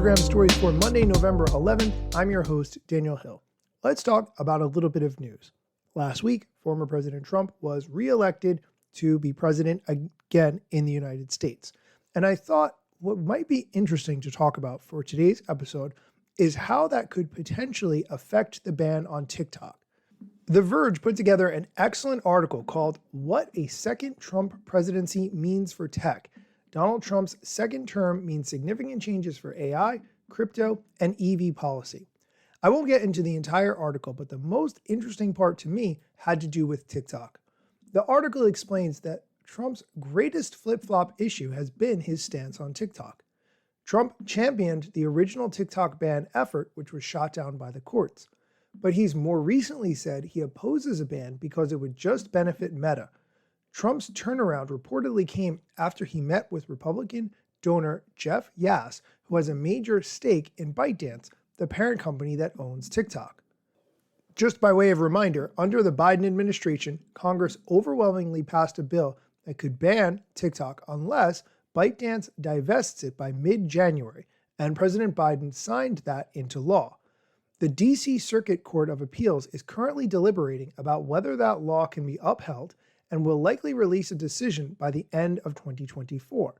Instagram stories for Monday, November 11th. I'm your host, Daniel Hill. Let's talk about a little bit of news. Last week, former President Trump was reelected to be president again in the United States. And I thought what might be interesting to talk about for today's episode is how that could potentially affect the ban on TikTok. The Verge put together an excellent article called "What a Second Trump Presidency Means for Tech. Donald Trump's second term means significant changes for AI, crypto, and EV policy." I won't get into the entire article, but the most interesting part to me had to do with TikTok. The article explains that Trump's greatest flip-flop issue has been his stance on TikTok. Trump championed the original TikTok ban effort, which was shot down by the courts. But he's more recently said he opposes a ban because it would just benefit Meta. Trump's turnaround reportedly came after he met with Republican donor Jeff Yass, who has a major stake in ByteDance, the parent company that owns TikTok. Just by way of reminder, under the Biden administration, Congress overwhelmingly passed a bill that could ban TikTok unless ByteDance divests it by mid-January, and President Biden signed that into law. The D.C. Circuit Court of Appeals is currently deliberating about whether that law can be upheld and will likely release a decision by the end of 2024.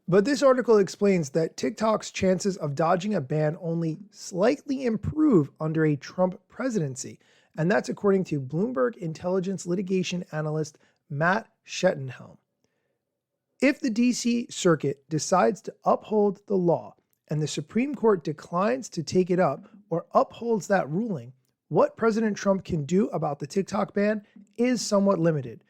But this article explains that TikTok's chances of dodging a ban only slightly improve under a Trump presidency, and that's according to Bloomberg intelligence litigation analyst Matt Schettenhelm. If the D.C. Circuit decides to uphold the law and the Supreme Court declines to take it up or upholds that ruling, what President Trump can do about the TikTok ban is somewhat limited.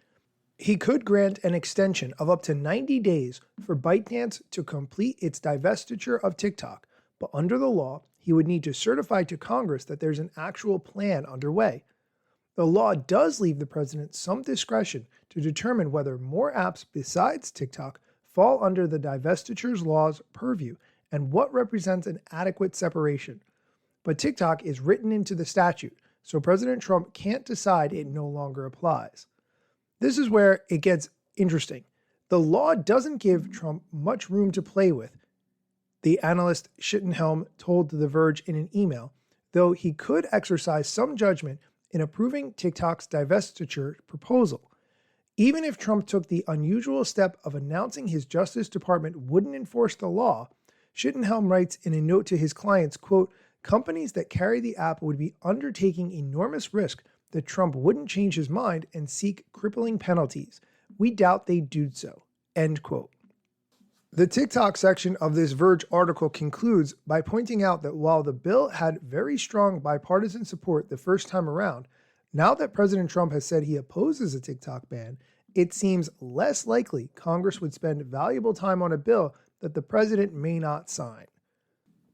He could grant an extension of up to 90 days for ByteDance to complete its divestiture of TikTok, but under the law, he would need to certify to Congress that there's an actual plan underway. The law does leave the president some discretion to determine whether more apps besides TikTok fall under the divestiture's law's purview and what represents an adequate separation. But TikTok is written into the statute, so President Trump can't decide it no longer applies. This is where it gets interesting. The law doesn't give Trump much room to play with, the analyst Schettenhelm told The Verge in an email, though he could exercise some judgment in approving TikTok's divestiture proposal. Even if Trump took the unusual step of announcing his Justice Department wouldn't enforce the law, Schettenhelm writes in a note to his clients, quote, "Companies that carry the app would be undertaking enormous risk that Trump wouldn't change his mind and seek crippling penalties. We doubt they'd do so," end quote. The TikTok section of this Verge article concludes by pointing out that while the bill had very strong bipartisan support the first time around, now that President Trump has said he opposes a TikTok ban, it seems less likely Congress would spend valuable time on a bill that the president may not sign.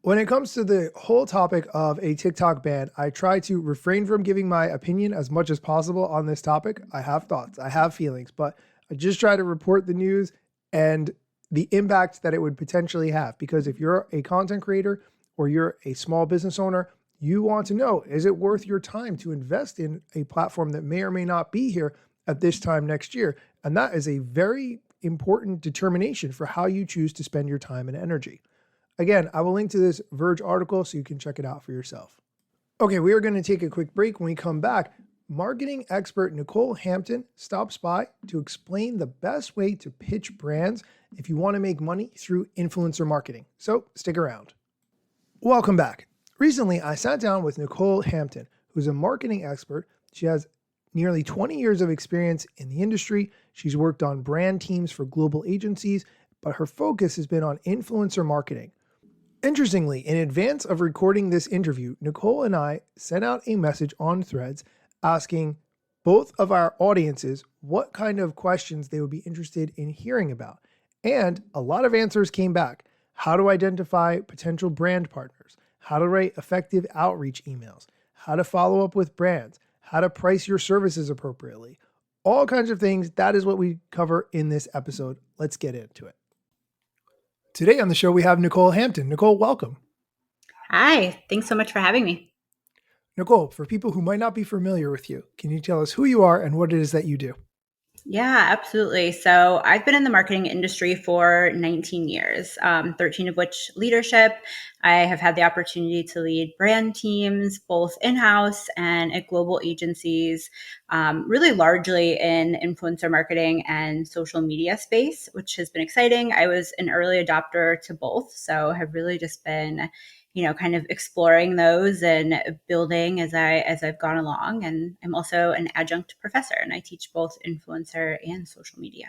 When it comes to the whole topic of a TikTok ban, I try to refrain from giving my opinion as much as possible on this topic. I have thoughts, I have feelings, but I just try to report the news and the impact that it would potentially have. Because if you're a content creator or you're a small business owner, you want to know, is it worth your time to invest in a platform that may or may not be here at this time next year? And that is a very important determination for how you choose to spend your time and energy. Again, I will link to this Verge article so you can check it out for yourself. Okay, we are going to take a quick break. When we come back, marketing expert Nycole Hampton stops by to explain the best way to pitch brands if you want to make money through influencer marketing. So stick around. Welcome back. Recently, I sat down with Nycole Hampton, who's a marketing expert. She has nearly 20 years of experience in the industry. She's worked on brand teams for global agencies, but her focus has been on influencer marketing. Interestingly, in advance of recording this interview, Nycole and I sent out a message on Threads asking both of our audiences what kind of questions they would be interested in hearing about. And a lot of answers came back. How to identify potential brand partners, how to write effective outreach emails, how to follow up with brands, how to price your services appropriately, all kinds of things. That is what we cover in this episode. Let's get into it. Today on the show, we have Nycole Hampton. Nycole, welcome. Hi, thanks so much for having me. Nycole, for people who might not be familiar with you, can you tell us who you are and what it is that you do? Yeah, absolutely. So I've been in the marketing industry for 19 years, 13 of which leadership. I have had the opportunity to lead brand teams, both in house and at global agencies, really largely in influencer marketing and social media space, which has been exciting. I was an early adopter to both. So have really just been kind of exploring those and building as I've gone along. And I'm also an adjunct professor, and I teach both influencer and social media.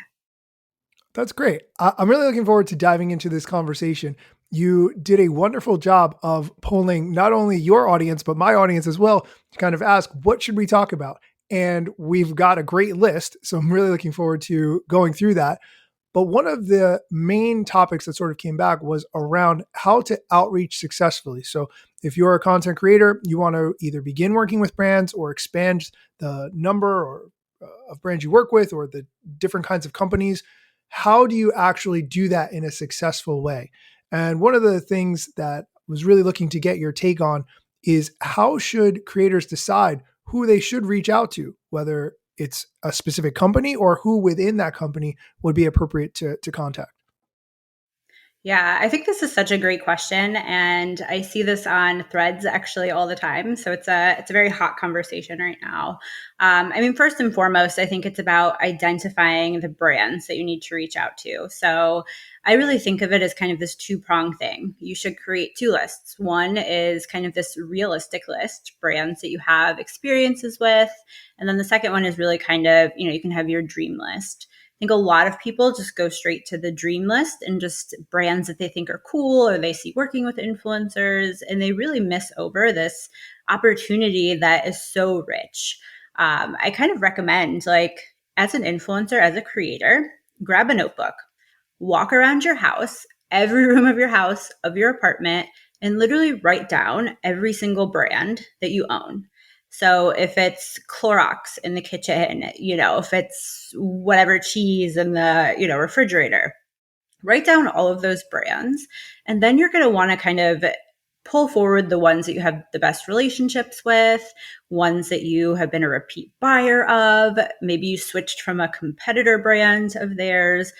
That's great. I'm really looking forward to diving into this conversation. You did a wonderful job of polling not only your audience, but my audience as well to kind of ask, what should we talk about? And we've got a great list. So I'm really looking forward to going through that. But one of the main topics that sort of came back was around how to outreach successfully. So, if you're a content creator, you want to either begin working with brands or expand the number or of brands you work with or the different kinds of companies. How do you actually do that in a successful way? And one of the things that I was really looking to get your take on is how should creators decide who they should reach out to, whether it's a specific company or who within that company would be appropriate to contact? Yeah, I think this is such a great question, and I see this on threads actually all the time. So it's a very hot conversation right now. I mean, first and foremost, I think it's about identifying the brands that you need to reach out to. So I really think of it as kind of this two-pronged thing. You should create two lists. One is kind of this realistic list, brands that you have experiences with, and then the second one is really kind of you can have your dream list. Think a lot of people just go straight to the dream list and just brands that they think are cool or they see working with influencers, and they really miss over this opportunity that is so rich. I kind of recommend, like, as an influencer, as a creator, grab a notebook, walk around your house, every room of your house, of your apartment, and literally write down every single brand that you own. So if it's Clorox in the kitchen, if it's whatever cheese in the, refrigerator, write down all of those brands. And then you're going to want to kind of pull forward the ones that you have the best relationships with, ones that you have been a repeat buyer of. Maybe you switched from a competitor brand of theirs,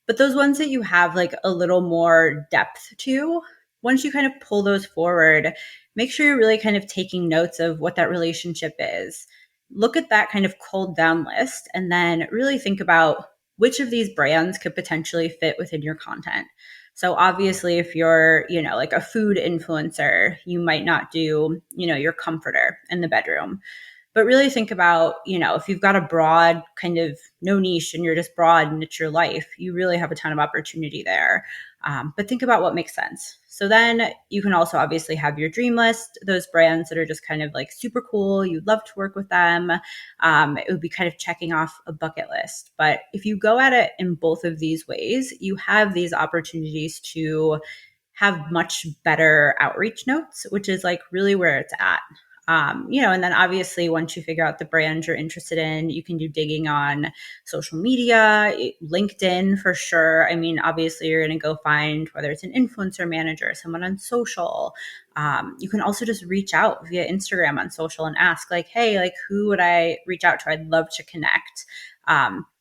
but those ones that you have like a little more depth to, once you kind of pull those forward, make sure you're really kind of taking notes of what that relationship is. Look at that kind of cold down list and then really think about which of these brands could potentially fit within your content. So obviously, if you're, like a food influencer, you might not do, your comforter in the bedroom. But really think about, if you've got a broad kind of no niche and you're just broad and it's your life, you really have a ton of opportunity there. But think about what makes sense. So then you can also obviously have your dream list, those brands that are just kind of like super cool. You'd love to work with them. It would be kind of checking off a bucket list. But if you go at it in both of these ways, you have these opportunities to have much better outreach notes, which is like really where it's at. And then obviously once you figure out the brand you're interested in, you can do digging on social media, LinkedIn for sure. I mean, obviously you're going to go find whether it's an influencer manager, someone on social. You can also just reach out via Instagram on social and ask like, hey, like who would I reach out to? I'd love to connect.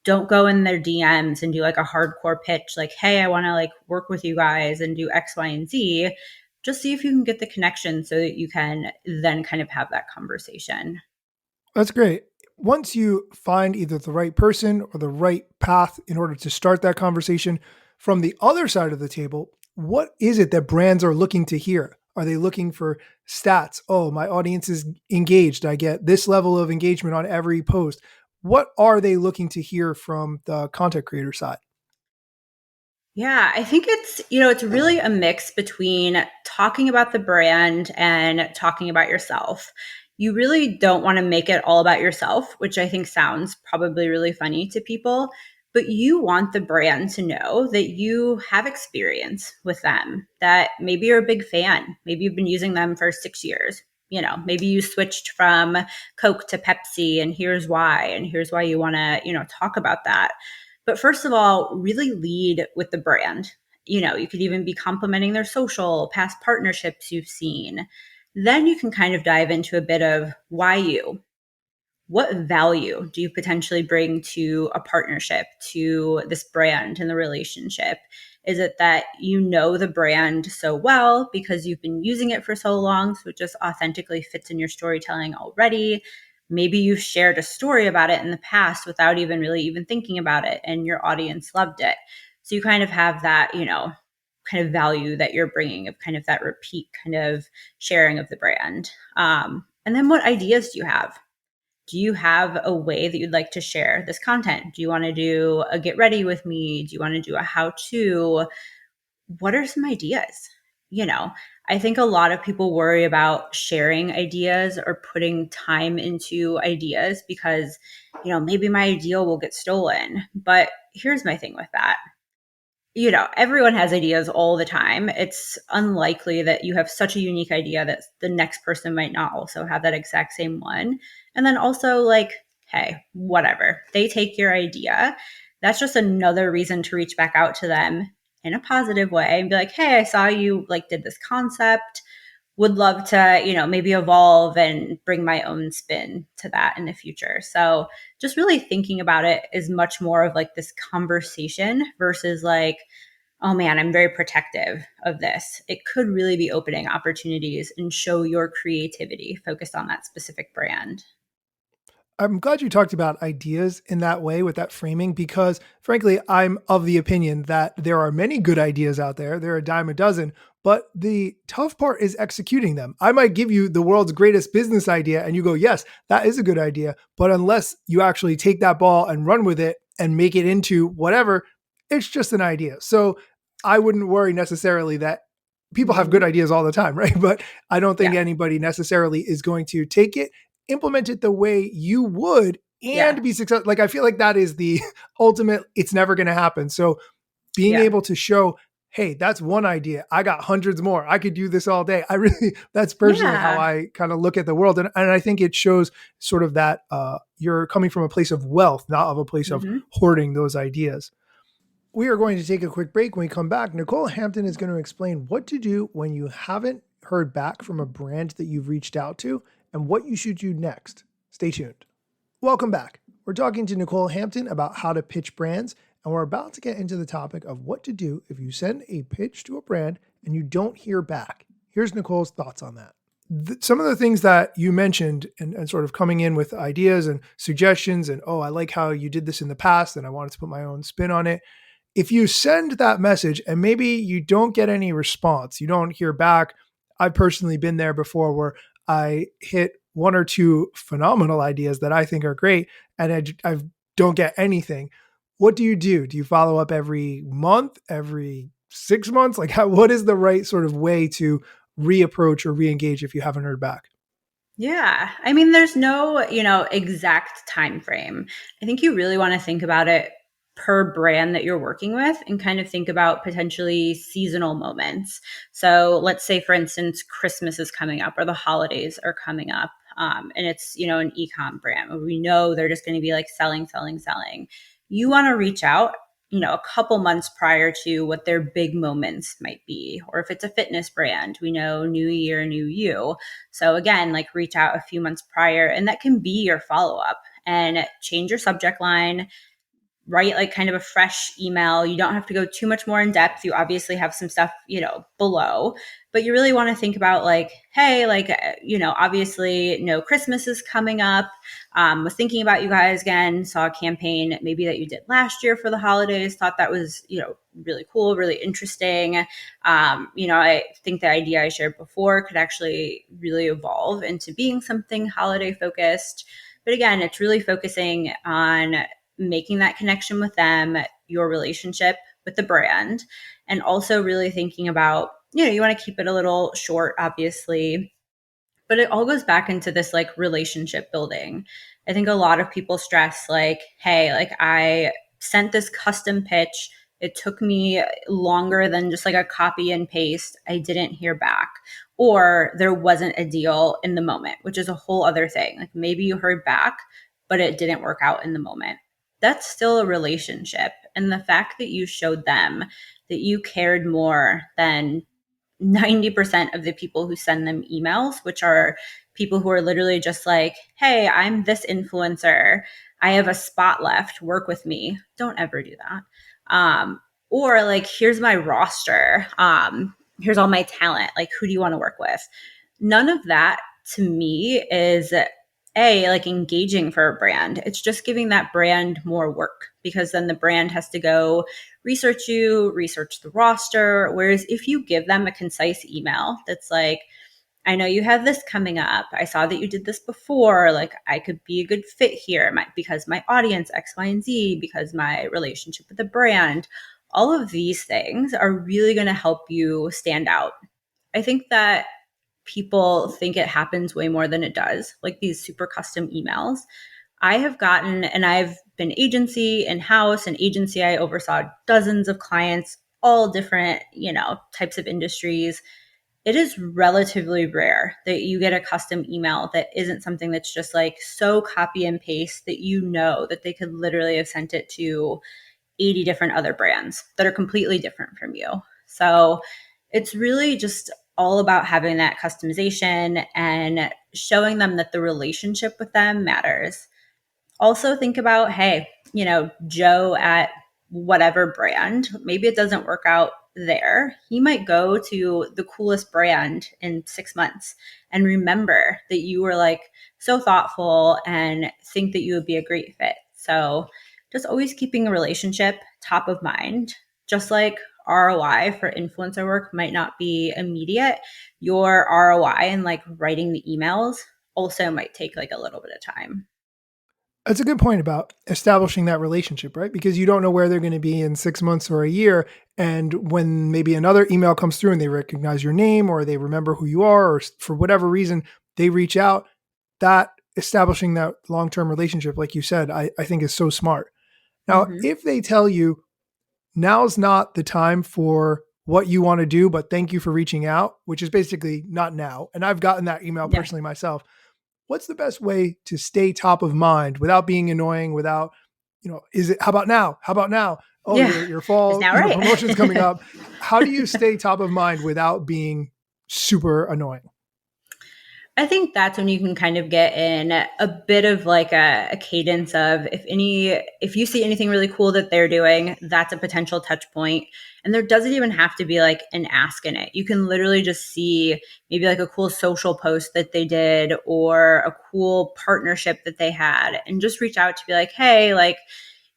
Don't go in their DMs and do like a hardcore pitch like, hey, I want to like work with you guys and do X, Y, and Z. Just see if you can get the connection so that you can then kind of have that conversation. That's great. Once you find either the right person or the right path in order to start that conversation, from the other side of the table, what is it that brands are looking to hear? Are they looking for stats? Oh, my audience is engaged. I get this level of engagement on every post. What are they looking to hear from the content creator side? Yeah, I think it's really a mix between talking about the brand and talking about yourself. You really don't want to make it all about yourself, which I think sounds probably really funny to people, but you want the brand to know that you have experience with them, that maybe you're a big fan. Maybe you've been using them for 6 years. Maybe you switched from Coke to Pepsi, and here's why you want to, talk about that. But first of all, really lead with the brand. You could even be complimenting their social, past partnerships you've seen. Then you can kind of dive into a bit of why you. what value do you potentially bring to a partnership, to this brand and the relationship? Is it that you know the brand so well because you've been using it for so long, so it just authentically fits in your storytelling already? Maybe you've shared a story about it in the past without even really even thinking about it, and your audience loved it. So you kind of have that, kind of value that you're bringing of kind of that repeat kind of sharing of the brand. And then what ideas do you have? Do you have a way that you'd like to share this content? Do you want to do a get ready with me? Do you want to do a how to? What are some ideas? You know, I think a lot of people worry about sharing ideas or putting time into ideas because, maybe my idea will get stolen. But here's my thing with that. Everyone has ideas all the time. It's unlikely that you have such a unique idea that the next person might not also have that exact same one. And then also, like, hey, whatever. They take your idea. That's just another reason to reach back out to them in a positive way and be like, hey, I saw you like did this concept. Would love to, maybe evolve and bring my own spin to that in the future. So just really thinking about it is much more of like this conversation versus like, oh man, I'm very protective of this. It could really be opening opportunities and show your creativity focused on that specific brand. I'm glad you talked about ideas in that way with that framing because, frankly, I'm of the opinion that there are many good ideas out there. There are a dime a dozen, but the tough part is executing them. I might give you the world's greatest business idea and you go, yes, that is a good idea. But unless you actually take that ball and run with it and make it into whatever, it's just an idea. So I wouldn't worry necessarily that people have good Mm-hmm. ideas all the time, right? But I don't think Yeah. anybody necessarily is going to take it, implement it the way you would, Yeah. and be successful. Like I feel like that is the ultimate, it's never going to happen. So being Yeah. able to show, hey, that's one idea. I got hundreds more. I could do this all day. I really, that's personally how Yeah. I kind of look at the world. And I think it shows sort of that you're coming from a place of wealth, not of a place of Mm-hmm. hoarding those ideas. We are going to take a quick break. When we come back, Nycole Hampton is going to explain what to do when you haven't heard back from a brand that you've reached out to and what you should do next. Stay tuned. Welcome back. We're talking to Nycole Hampton about how to pitch brands, and we're about to get into the topic of what to do if you send a pitch to a brand and you don't hear back. Here's Nycole's thoughts on that. Some of the things that you mentioned and sort of coming in with ideas and suggestions and, oh, I like how you did this in the past and I wanted to put my own spin on it. If you send that message and maybe you don't get any response, you don't hear back. I've personally been there before where I hit one or two phenomenal ideas that I think are great and I don't get anything. What do? Do you follow up every month, every 6 months? Like what is the right sort of way to reapproach or reengage if you haven't heard back? Yeah. I mean, there's no, exact time frame. I think you really want to think about it per brand that you're working with and kind of think about potentially seasonal moments. So let's say, for instance, Christmas is coming up or the holidays are coming up. And it's, an e-com brand where we know they're just going to be like selling, selling, selling. You want to reach out, a couple months prior to what their big moments might be. Or if it's a fitness brand, we know new year, new you. So again, like reach out a few months prior, and that can be your follow up and change your subject line, write like kind of a fresh email. You don't have to go too much more in depth. You obviously have some stuff, below, but you really want to think about like, hey, like, obviously, Christmas is coming up. Was thinking about you guys again, saw a campaign maybe that you did last year for the holidays, thought that was, really cool, really interesting. I think the idea I shared before could actually really evolve into being something holiday focused. But again, it's really focusing on making that connection with them, your relationship with the brand, and also really thinking about, you want to keep it a little short, obviously, but it all goes back into this like relationship building. I think a lot of people stress like, hey, like I sent this custom pitch. It took me longer than just like a copy and paste. I didn't hear back. Or there wasn't a deal in the moment, which is a whole other thing. Like maybe you heard back, but it didn't work out in the moment. That's still a relationship. And the fact that you showed them that you cared more than 90% of the people who send them emails, which are, people who are literally just like, hey, I'm this influencer. I have a spot left. Work with me. Don't ever do that. Or like, here's my roster. Here's all my talent. Like, who do you want to work with? None of that to me is like engaging for a brand. It's just giving that brand more work because then the brand has to go research you, research the roster. Whereas if you give them a concise email that's like, I know you have this coming up. I saw that you did this before. Like, I could be a good fit here because my audience X, Y, and Z, because my relationship with the brand. All of these things are really going to help you stand out. I think that people think it happens way more than it does, like these super custom emails. I have gotten, and I've been agency in house and agency, I oversaw dozens of clients, all different, types of industries. It is relatively rare that you get a custom email that isn't something that's just like so copy and paste that that they could literally have sent it to 80 different other brands that are completely different from you. So it's really just all about having that customization and showing them that the relationship with them matters. Also think about, hey, Joe at whatever brand, maybe it doesn't work out there. He might go to the coolest brand in 6 months and remember that you were like so thoughtful and think that you would be a great fit. So just always keeping a relationship top of mind, just like ROI for influencer work might not be immediate. Your ROI and like writing the emails also might take like a little bit of time. That's a good point about establishing that relationship, right? Because you don't know where they're going to be in 6 months or a year. And when maybe another email comes through and they recognize your name or they remember who you are, or for whatever reason, they reach out, that establishing that long-term relationship, like you said, I think is so smart. Now, Mm-hmm. if they tell you now's not the time for what you want to do, but thank you for reaching out, which is basically not now. And I've gotten that email Yeah. personally myself. What's the best way to stay top of mind without being annoying, without, is it, how about now? How about now? Oh, Yeah. your Is fall, now right. promotion's coming up. How do you stay top of mind without being super annoying? I think that's when you can kind of get in a bit of like a cadence of if you see anything really cool that they're doing, that's a potential touch point. And there doesn't even have to be like an ask in it. You can literally just see maybe like a cool social post that they did or a cool partnership that they had and just reach out to be like, hey, like,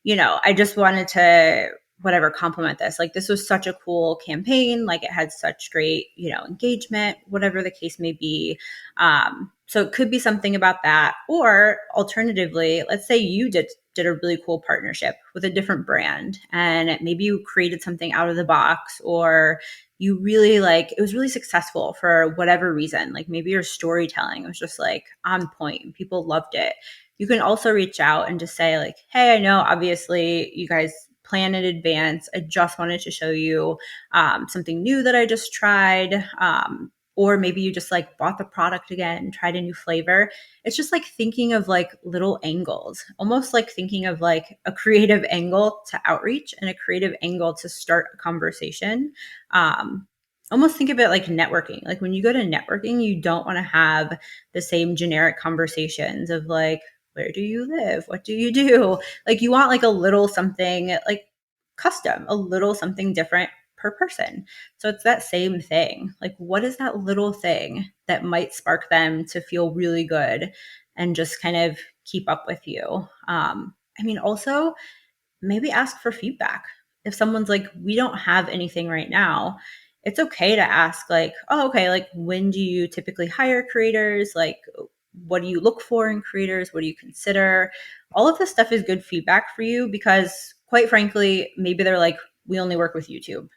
I just wanted to whatever compliment this. Like this was such a cool campaign. Like it had such great, engagement, whatever the case may be. So it could be something about that. Or alternatively, let's say you did a really cool partnership with a different brand and maybe you created something out of the box or you really like it was really successful for whatever reason. Like maybe your storytelling was just like on point and people loved it. You can also reach out and just say like, hey, I know obviously you guys plan in advance. I just wanted to show you something new that I just tried. Or maybe you just like bought the product again, tried a new flavor. It's just like thinking of like little angles, almost like thinking of like a creative angle to outreach and a creative angle to start a conversation. Almost think of it like networking. Like when you go to networking, you don't want to have the same generic conversations of like, where do you live? What do you do? Like you want like a little something like custom, a little something different per person. So it's that same thing. Like what is that little thing that might spark them to feel really good and just kind of keep up with you? Also maybe ask for feedback. If someone's like, we don't have anything right now, it's okay to ask, like, oh, okay, like, when do you typically hire creators? Like, what do you look for in creators? What do you consider? All of this stuff is good feedback for you because, quite frankly, maybe they're like, we only work with YouTube.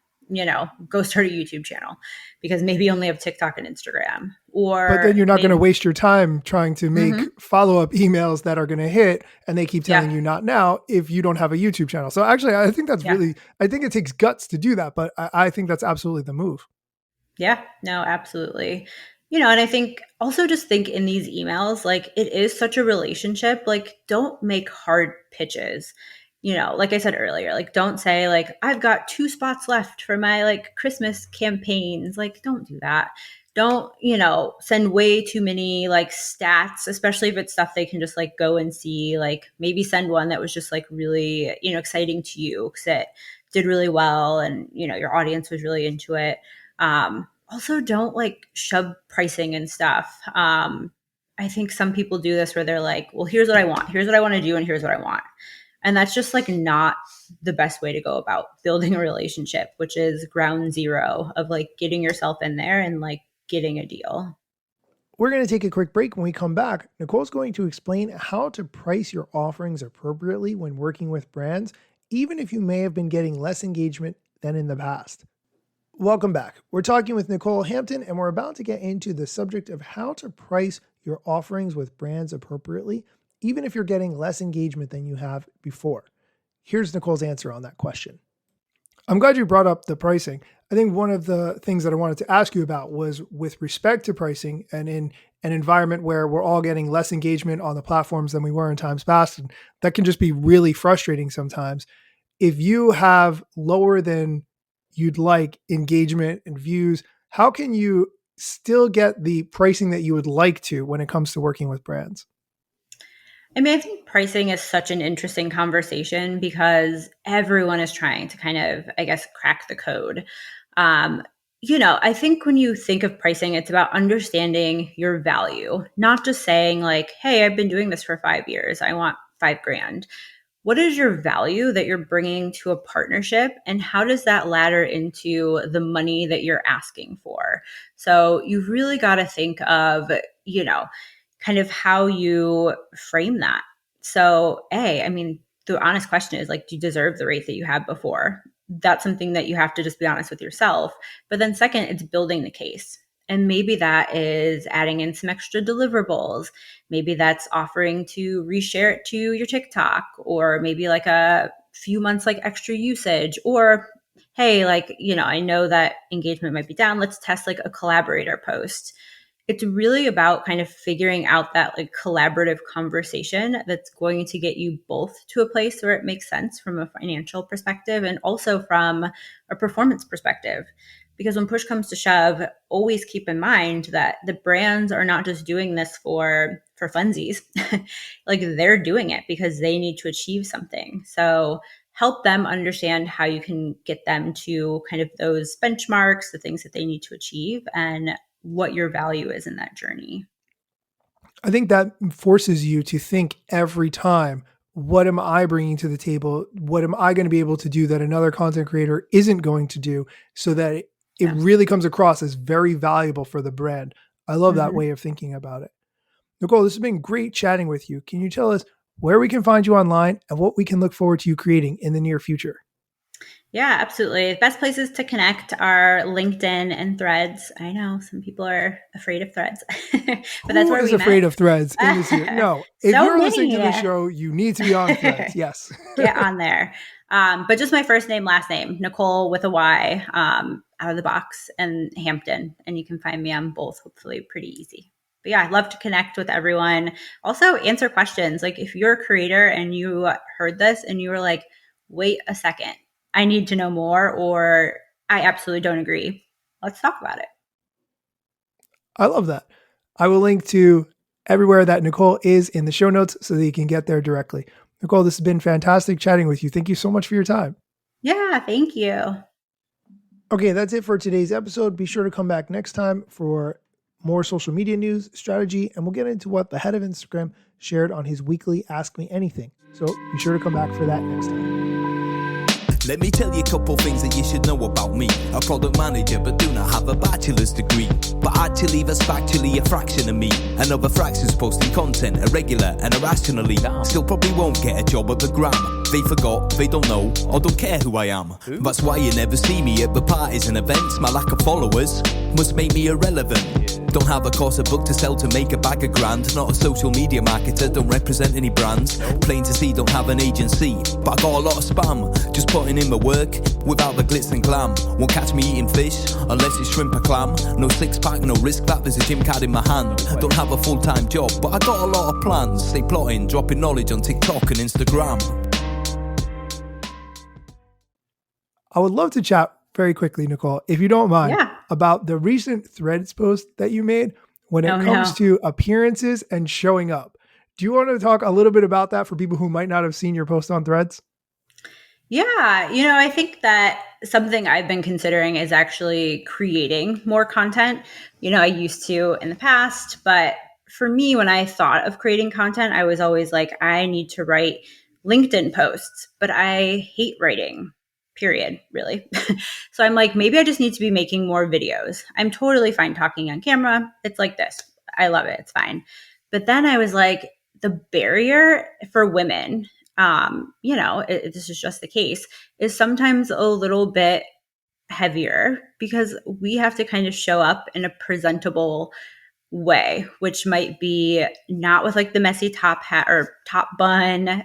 Go start a YouTube channel because maybe you only have TikTok and Instagram. But then Or you're not going to maybe, waste your time trying to make Mhm. follow-up emails that are going to hit and they keep Yeah, telling you not now if you don't have a YouTube channel. So actually, I think yeah. I think it takes guts to do that, but I think that's absolutely the move. Yeah, no, absolutely. And I think also just think in these emails, like it is such a relationship. Like, don't make hard pitches. Like I said earlier, like don't say like I've got 2 spots left for my like Christmas campaigns. Like, don't do that. don't, send way too many like stats, especially if it's stuff they can just like go and see. Like maybe send one that was just like really, exciting to you because it did really well and, your audience was really into it. Also don't like shove pricing and stuff. I think some people do this where they're like, well, here's what I want. Here's what I want to do. And here's what I want. And that's just like not the best way to go about building a relationship, which is ground zero of like getting yourself in there and like getting a deal. We're going to take a quick break. When we come back, Nycole's going to explain how to price your offerings appropriately when working with brands, even if you may have been getting less engagement than in the past. Welcome back. We're talking with Nycole Hampton, and we're about to get into the subject of how to price your offerings with brands appropriately, even if you're getting less engagement than you have before. Here's Nycole's answer on that question. I'm glad you brought up the pricing. I think one of the things that I wanted to ask you about was with respect to pricing and in an environment where we're all getting less engagement on the platforms than we were in times past. And that can just be really frustrating sometimes. If you have lower than you'd like engagement and views, how can you still get the pricing that you would like to when it comes to working with brands? I mean, I think pricing is such an interesting conversation because everyone is trying to kind of, I guess, crack the code. I think when you think of pricing, it's about understanding your value, not just saying like, hey, I've been doing this for 5 years. I want $5,000. What is your value that you're bringing to a partnership, and how does that ladder into the money that you're asking for? So you've really got to think of, kind of how you frame that. So, the honest question is like, do you deserve the rate that you had before? That's something that you have to just be honest with yourself. But then second, it's building the case. And maybe that is adding in some extra deliverables. Maybe that's offering to reshare it to your TikTok, or maybe like a few months like extra usage, or hey, I know that engagement might be down. Let's test like a collaborator post. It's really about kind of figuring out that like collaborative conversation that's going to get you both to a place where it makes sense from a financial perspective and also from a performance perspective. Because when push comes to shove, always keep in mind that the brands are not just doing this for funsies. Like they're doing it because they need to achieve something. So help them understand how you can get them to kind of those benchmarks, the things that they need to achieve, and what your value is in that journey. I think that forces you to think every time, what am I bringing to the table? What am I going to be able to do that another content creator isn't going to do, so that it really comes across as very valuable for the brand. I love that way of thinking about it. Nycole, this has been great chatting with you. Can you tell us where we can find you online and what we can look forward to you creating in the near future? Yeah, absolutely. The best places to connect are LinkedIn and Threads. I know some people are afraid of Threads, but that's where we met. Who is afraid of Threads in this year? No, if So you're listening to many. the show, you need to be on Threads. Yes. Get on there. But just my first name, last name, Nycole with a Y, out of the box, and Hampton. And you can find me on both, hopefully pretty easy. But yeah, I'd love to connect with everyone. Also answer questions. Like if you're a creator and you heard this and you were like, wait a second, I need to know more, or I absolutely don't agree. Let's talk about it. I love that. I will link to everywhere that Nycole is in the show notes so that you can get there directly. Nycole, this has been fantastic chatting with you. Thank you so much for your time. Yeah, thank you. Okay, that's it for today's episode. Be sure to come back next time for more social media news, strategy, and we'll get into what the head of Instagram shared on his weekly Ask Me Anything. So be sure to come back for that next time. Let me tell you a couple things that you should know about me. A product manager, but do not have a bachelor's degree. But actually, that's factually a fraction of me. Another fraction's posting content irregular and irrationally. Still probably won't get a job at the Gram. They forgot, they don't know, or don't care who I am. That's why you never see me at the parties and events. My lack of followers must make me irrelevant. Don't have a course, a book to sell to make a bag of grand. Not a social media marketer, don't represent any brands. Plain to see, don't have an agency, but I got a lot of spam. Just putting in my work without the glitz and glam. Won't catch me eating fish unless it's shrimp or clam. No six pack, no risk that, there's a gym card in my hand. Don't have a full-time job, but I got a lot of plans. Stay plotting, dropping knowledge on TikTok and Instagram. I would love to chat very quickly, Nycole, if you don't mind. Yeah. about the recent Threads post that you made when it Oh comes no. to appearances and showing up. Do you want to talk a little bit about that for people who might not have seen your post on Threads? Yeah, I think that something I've been considering is actually creating more content. I used to in the past, but for me, when I thought of creating content, I was always like, I need to write LinkedIn posts, but I hate writing, period, really. So I'm like, maybe I just need to be making more videos. I'm totally fine talking on camera. It's like this. I love it. It's fine. But then I was like, the barrier for women, this is just the case, is sometimes a little bit heavier because we have to kind of show up in a presentable way, which might be not with like the messy top hat or top bun,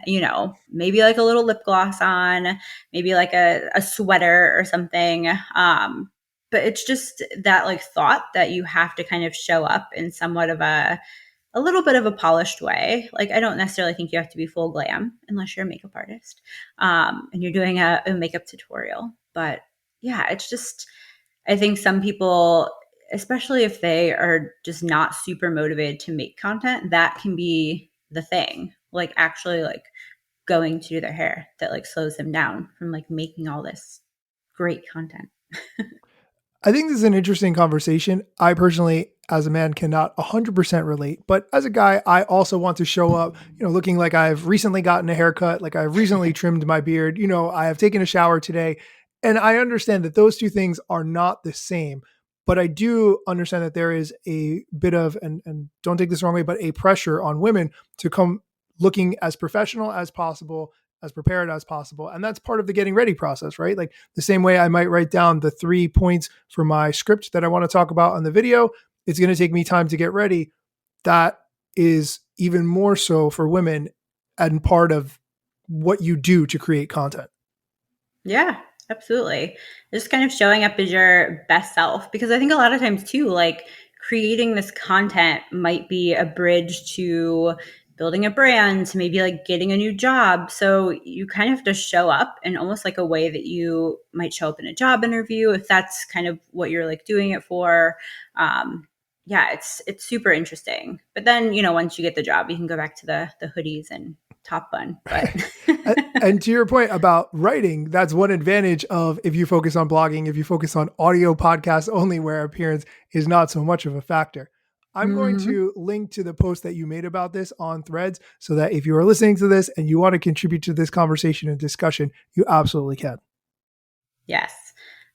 maybe like a little lip gloss on, maybe like a sweater or something. But it's just that like thought that you have to kind of show up in somewhat of a little bit of a polished way. Like, I don't necessarily think you have to be full glam unless you're a makeup artist and you're doing a makeup tutorial. But yeah, it's just, I think some people, especially if they are just not super motivated to make content, that can be the thing. Like, actually, like going to do their hair that like slows them down from like making all this great content. I think this is an interesting conversation. I personally, as a man, cannot 100% relate, but as a guy, I also want to show up, looking like I've recently gotten a haircut, like I've recently trimmed my beard, I have taken a shower today. And I understand that those two things are not the same, but I do understand that there is a bit of, and don't take this the wrong way, but a pressure on women to come looking as professional as possible, as prepared as possible. And that's part of the getting ready process, right? Like the same way I might write down the 3 points for my script that I want to talk about on the video, it's going to take me time to get ready. That is even more so for women and part of what you do to create content. Yeah, absolutely. Just kind of showing up as your best self, because I think a lot of times too, like creating this content might be a bridge to building a brand, to maybe like getting a new job. So you kind of have to show up in almost like a way that you might show up in a job interview, if that's kind of what you're like doing it for. Yeah, it's super interesting. But then, once you get the job, you can go back to the hoodies and top bun. But And to your point about writing, that's one advantage of if you focus on blogging, if you focus on audio podcasts only where appearance is not so much of a factor. I'm going to link to the post that you made about this on Threads so that if you are listening to this and you want to contribute to this conversation and discussion, you absolutely can. Yes.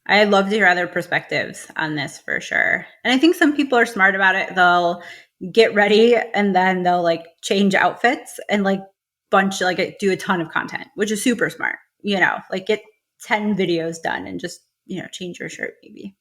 I'd love to hear other perspectives on this for sure. And I think some people are smart about it. They'll get ready and then they'll like change outfits and like do a ton of content, which is super smart, like get 10 videos done and just, change your shirt maybe.